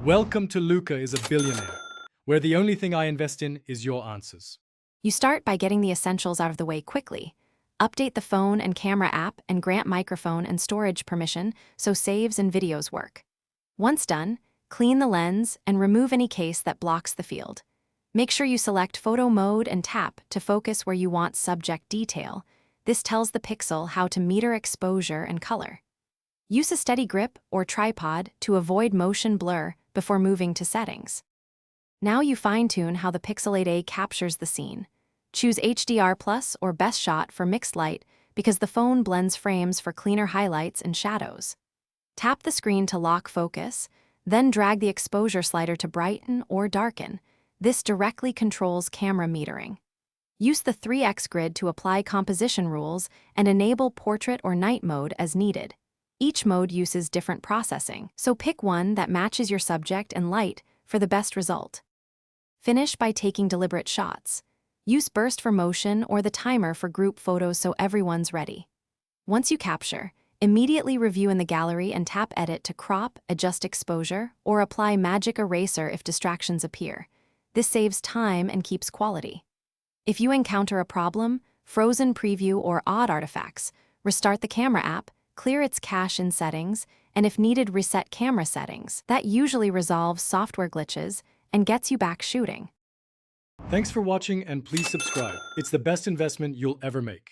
Welcome to Luca is a Billionaire, where the only thing I invest in is your answers. You start by getting the essentials out of the way quickly. Update the phone and camera app and grant microphone and storage permission so saves and videos work. Once done, clean the lens and remove any case that blocks the field. Make sure you select photo mode and tap to focus where you want subject detail. This tells the Pixel how to meter exposure and color. Use a steady grip or tripod to avoid motion blur before moving to settings. Now you fine-tune how the Pixel 8a captures the scene. Choose HDR Plus or Best Shot for mixed light because the phone blends frames for cleaner highlights and shadows. Tap the screen to lock focus, then drag the exposure slider to brighten or darken. This directly controls camera metering. Use the 3x grid to apply composition rules and enable portrait or night mode as needed. Each mode uses different processing, so pick one that matches your subject and light for the best result. Finish by taking deliberate shots. Use burst for motion or the timer for group photos so everyone's ready. Once you capture, immediately review in the gallery and tap Edit to crop, adjust exposure, or apply Magic Eraser if distractions appear. This saves time and keeps quality. If you encounter a problem, frozen preview, or odd artifacts, restart the camera app, clear its cache in settings, and if needed, reset camera settings. That usually resolves software glitches and gets you back shooting. Thanks for watching and please subscribe. It's the best investment you'll ever make.